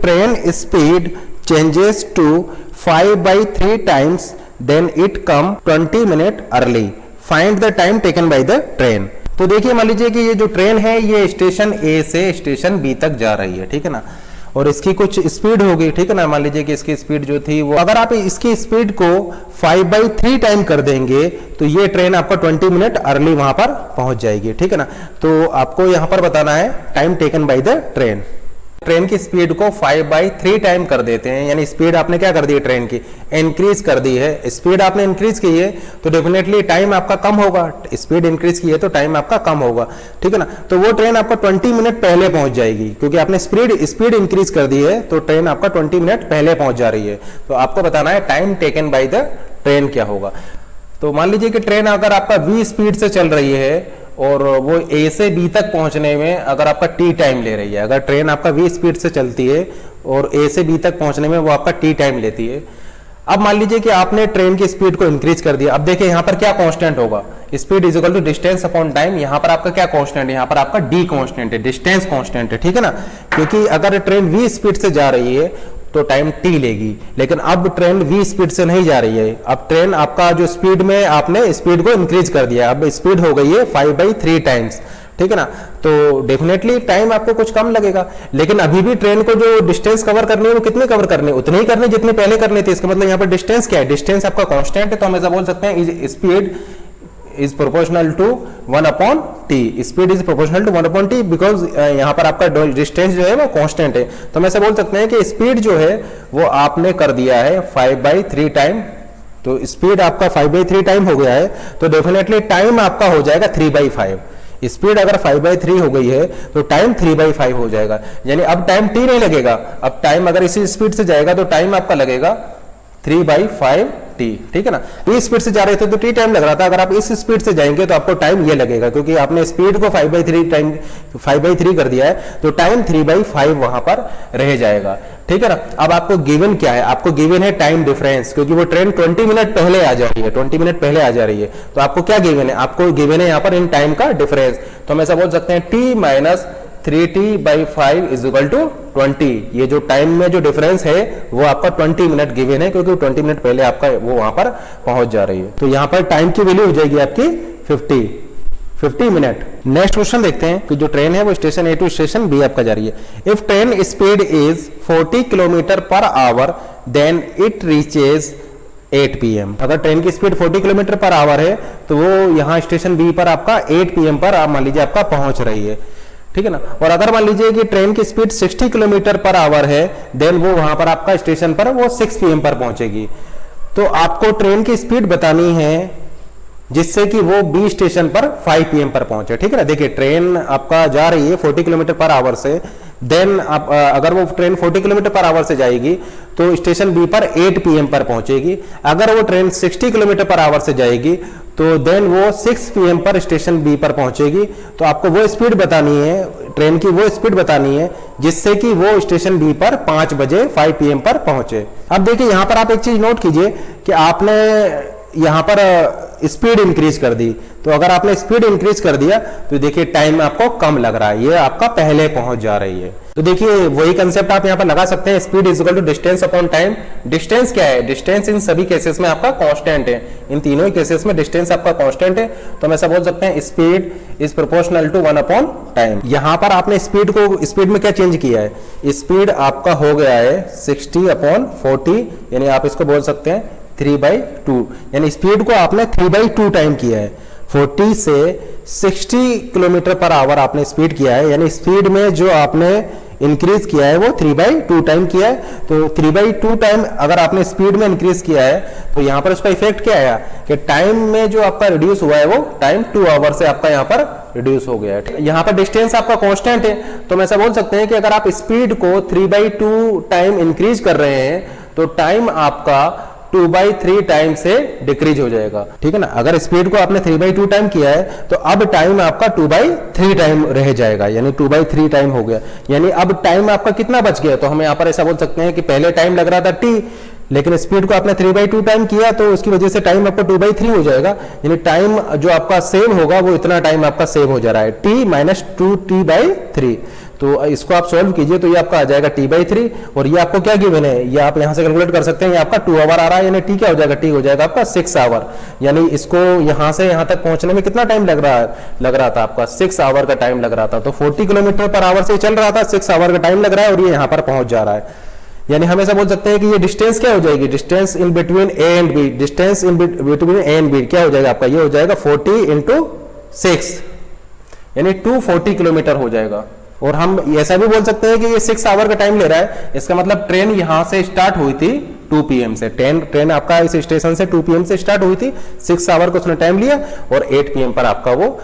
train speed changes to 5/3 times, then it come 20 minute early. Find the time taken by the train. तो देखिए मान लीजिए कि ये जो ट्रेन है ये स्टेशन ए से स्टेशन बी तक जा रही है, ठीक है ना, और इसकी कुछ स्पीड होगी, ठीक है ना। मान लीजिए कि इसकी स्पीड जो थी वो, अगर आप इसकी स्पीड को 5/3 टाइम कर देंगे तो ये ट्रेन आपका 20 मिनट अर्ली वहां पर पहुंच जाएगी, ठीक है ना। तो आपको यहां पर बताना है time taken by the train. Train की स्पीड को 5/3 टाइम कर देते हैं, यानी स्पीड आपने क्या कर दी है, ट्रेन की इंक्रीज कर दी है। स्पीड आपने इंक्रीज की है तो डेफिनेटली टाइम आपका कम होगा, स्पीड इंक्रीज की है तो टाइम आपका कम होगा, ठीक है ना। तो वो ट्रेन आपका 20 मिनट पहले पहुंच जाएगी, क्योंकि आपने स्पीड इंक्रीज कर दी है तो ट्रेन आपका 20 मिनट पहले पहुंच जा रही है। तो आपको बताना है time taken by the train क्या होगा। तो मान लीजिए कि ट्रेन अगर आपका v स्पीड से चल रही है और वो ए से बी तक पहुंचने में अगर आपका टी टाइम ले रही है, अगर ट्रेन आपका v स्पीड से चलती है और ए से बी तक पहुंचने में वो आपका टी टाइम लेती है। अब मान लीजिए कि आपने ट्रेन की स्पीड को इंक्रीज कर दिया। अब देखिए यहाँ पर क्या कांस्टेंट होगा, speed is equal to distance upon time. यहाँ पर आपका क्या कांस्टेंट है, यहाँ पर आपका डी कांस्टेंट है, डिस्टेंस कांस्टेंट है, ठीक है ना। क्योंकि अगर ट्रेन v स्पीड से जा रही है तो टाइम t लेगी, लेकिन अब ट्रेन v स्पीड से नहीं जा रही है। अब ट्रेन आपका जो स्पीड में आपने स्पीड को इंक्रीज कर दिया, अब स्पीड हो गई है 5/3 टाइम्स, ठीक है ना। तो डेफिनेटली टाइम आपको कुछ कम लगेगा, लेकिन अभी भी ट्रेन को जो डिस्टेंस कवर करनी है वो कितनी कवर करनी है, उतनी ही करनी जितनी पहले करनी थी। इसका मतलब यहाँ पर डिस्टेंस क्या है, डिस्टेंस आपका कांस्टेंट है, तो हम ऐसा बोल सकते हैं speed is proportional to 1/t, speed is proportional to 1/t, because यहाँ पर आपका डिस्टेंस जो है वो कांस्टेंट है। तो हम ऐसे बोल सकते हैं कि स्पीड जो है वो आपने कर दिया है 5/3 टाइम। तो स्पीड आपका 5/3 टाइम हो गया है, तो डेफिनेटली टाइम आपका हो जाएगा 3/5। स्पीड अगर 5/3 हो गई है तो टाइम 3/5 हो जाएगा, यानी अब टाइम t नहीं लगेगा। अब टाइम अगर इसी स्पीड से जाएगा तो टाइम आपका लगेगा 3/5t, ठीक है ना। इस स्पीड से जा रहे थे तो t टाइम लग रहा था, अगर आप इस स्पीड से जाएंगे तो आपको टाइम ये लगेगा, क्योंकि आपने स्पीड को 5/3 कर दिया है तो टाइम 3/5 वहां पर रह जाएगा, ठीक है ना। अब आपको गिवन क्या है, आपको गिवन है टाइम डिफरेंस, क्योंकि वो ट्रेन 20 मिनट पहले आ जा रही है, 20 मिनट पहले आ जा रही है। तो आपको क्या गिवन है, आपको गिवन है यहाँ पर इन टाइम का डिफरेंस। तो हम ऐसा बोल सकते हैं t minus 3t/5 is equal to 20। ये जो टाइम में जो डिफरेंस है वो आपका 20 मिनट गिवन है, क्योंकि 20 मिनट पहले आपका वो वहां पर पहुंच जा रही है। तो यहाँ पर टाइम की वैल्यू हो जाएगी आपकी 50 मिनट। नेक्स्ट क्वेश्चन देखते हैं कि जो ट्रेन है वो station A to station B आपका जा रही है। If train speed is 40 kilometre per hour then it reaches 8 PM। अगर ट्रेन की स्पीड 40 किलोमीटर पर आवर है तो वो यहाँ स्टेशन बी पर आपका 8 PM पर आप मान लीजिए आपका पहुंच रही है, ठीक है ना। और अगर मान लीजिए कि ट्रेन की स्पीड 60 किलोमीटर पर आवर है, देन वो वहां पर आपका स्टेशन पर वो 6 PM पर पहुंचेगी। तो आपको ट्रेन की स्पीड बतानी है जिससे कि वो बी स्टेशन पर 5 PM पर पहुंचे, ठीक है ना। देखिए ट्रेन आपका जा रही है 40 किलोमीटर पर आवर से, देन आप अगर वो ट्रेन 40 किलोमीटर पर आवर से जाएगी तो स्टेशन बी पर 8 PM पर पहुंचेगी। अगर वो ट्रेन 60 किलोमीटर पर आवर से जाएगी तो देन वो 6 PM पर स्टेशन बी पर पहुंचेगी। तो आपको वो स्पीड बतानी है, ट्रेन की वो स्पीड बतानी है जिससे कि वो स्टेशन बी पर 5 बजे 5 PM पर पहुंचे। अब देखिए यहां पर आप एक चीज नोट कीजिए कि आपने यहां पर स्पीड इंक्रीज कर दी, तो अगर आपने स्पीड इंक्रीज कर दिया तो देखिए टाइम आपको कम लग रहा है, ये आपका पहले पहुंच जा रही है। तो देखिए वही कंसेप्ट आप यहां पर लगा सकते हैं, speed is equal to distance upon time. Distance क्या है, डिस्टेंस इन सभी केसेस में आपका कांस्टेंट है, इन तीनों ही केसेस में डिस्टेंस आपका कांस्टेंट है। तो हम ऐसा बोल सकते हैं स्पीड इज प्रोपोर्शनल टू 1/टाइम। यहां पर आपने स्पीड में क्या चेंज किया है, स्पीड आपका हो गया है 60/40, यानी आप इसको बोल सकते हैं 3/2, यानी स्पीड को आपने 3/2 टाइम किया है। 40 से 60 किलोमीटर पर आवर आपने स्पीड किया है, यानी स्पीड में जो आपने इंक्रीज किया है वो 3/2 टाइम किया है। तो 3/2 टाइम अगर आपने स्पीड में इंक्रीज किया है तो यहाँ पर उसका इफेक्ट क्या आया कि टाइम में जो आपका रिड्यूस हुआ है वो टाइम 2 आवर से आपका यहाँ पर रिड्यूस हो गया है। यहाँ पर डिस्टेंस आपका कांस्टेंट है, तो हम ऐसा बोल सकते हैं कि अगर आप स्पीड को 3/2 टाइम इंक्रीज कर रहे हैं तो टाइम आपका 2/3 टाइम से डिक्रीज हो जाएगा, ठीक है ना। अगर स्पीड को आपने 3/2 टाइम किया है तो अब टाइम आपका 2/3 टाइम रह जाएगा, यानी 2/3 टाइम हो गया, यानी अब टाइम आपका कितना बच गया। तो हम यहाँ पर ऐसा बोल सकते हैं कि पहले टाइम लग रहा था t, लेकिन स्पीड को आपने 3/2 टाइम किया तो उसकी वजह से टाइम आपका 2/3 हो जाएगा, यानी टाइम जो आपका सेव होगा वो इतना टाइम आपका सेव हो जा रहा है, t - 2t/3। तो इसको आप सॉल्व कीजिए तो ये आपका आ जाएगा t/3 और ये आपको क्या गिवन है, ये आप यहाँ से कैलकुलेट कर सकते हैं, ये आपका 2 आवर आ रहा है, यानी t क्या हो जाएगा, t हो जाएगा आपका 6 आवर। यानी इसको यहाँ से यहाँ तक पहुंचने में कितना टाइम लग रहा था आपका 6 आवर का टाइम लग रहा था। तो 40 किलोमीटर पर आवर से चल रहा था, 6 आवर का टाइम लग रहा है और ये यहाँ पर पहुंच जा रहा है। यानी हम ऐसा बोल सकते हैं कि ये डिस्टेंस क्या हो जाएगी, distance in between A and B, distance in between A and B क्या हो जाएगा आपका, ये हो जाएगा 40 × 6 यानी 240 किलोमीटर हो जाएगा। और हम ऐसा भी बोल सकते हैं कि ये 6 आवर का टाइम ले रहा है, इसका मतलब ट्रेन यहां से स्टार्ट हुई थी 2 PM से, ट्रेन आपका इस स्टेशन से 2 PM से स्टार्ट हुई थी, 6 आवर को उसने टाइम लिया और 8 PM पर आपका वो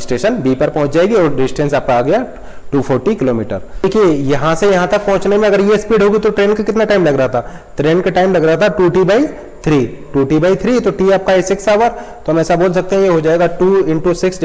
स्टेशन बी पर पहुंच जाएगी और डिस्टेंस आपका आ गया 240 किलोमीटर। देखिए यहां से यहां तक पहुंचने में अगर ये स्पीड होगी तो ट्रेन का कितना टाइम लग रहा था, ट्रेन का टाइम लग रहा था 2t/3 तो t आपका है 6 आवर, तो हम ऐसा बोल सकते हैं ये हो जाएगा 2 × 6 /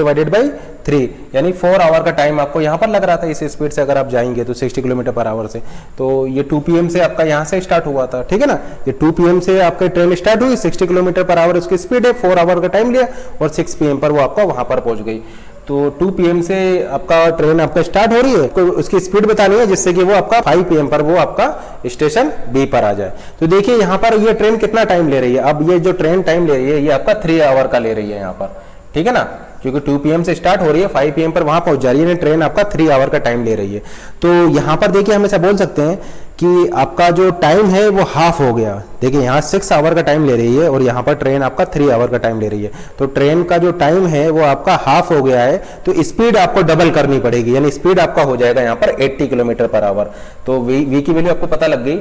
3 यानी 4 आवर का टाइम आपको यहाँ पर लग रहा था इस स्पीड से अगर आप जाएंगे तो 60 किलोमीटर पर आवर से। तो ये 2 PM से आपका यहाँ से स्टार्ट हुआ था, ठीक है ना, ये 2 PM से आपका ट्रेन स्टार्ट हुई, 60 किलोमीटर पर आवर उसकी स्पीड है, 4 आवर का टाइम लिया और 6 PM पर वो आपका वहां पर पहुंच गई। तो 2 PM से आपका ट्रेन आपका स्टार्ट हो रही है, तो उसकी स्पीड बतानी है जिससे कि वो आपका 5 PM पर वो आपका स्टेशन बी पर आ जाए। तो देखिए यहाँ पर ये ट्रेन कितना टाइम ले रही है, अब ये जो ट्रेन टाइम ले रही है ये आपका 3 आवर का ले रही है यहाँ पर, ठीक है ना, क्योंकि 2 PM से स्टार्ट हो रही है, 5 PM पर वहां पहुंच जा रही है, ट्रेन आपका 3 आवर का टाइम ले रही है। तो यहाँ पर देखिए हम ऐसा बोल सकते हैं कि आपका जो टाइम है वो हाफ हो गया। देखिए यहाँ 6 आवर का टाइम ले रही है और यहाँ पर ट्रेन आपका 3 आवर का टाइम ले रही है, तो ट्रेन का जो टाइम है वो आपका हाफ हो गया है, तो स्पीड आपको डबल करनी पड़ेगी, यानी स्पीड आपका हो जाएगा यहाँ पर 80 किलोमीटर पर आवर। तो वी की वैल्यू आपको पता लग गई,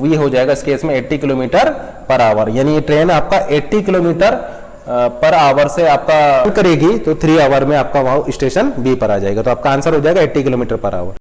वी हो जाएगा इस केस में 80 किलोमीटर पर आवर, यानी ये ट्रेन आपका 80 किलोमीटर पर आवर से आपका करेगी तो 3 आवर में आपका वहां स्टेशन बी पर आ जाएगा। तो आपका आंसर हो जाएगा 80 किलोमीटर पर आवर।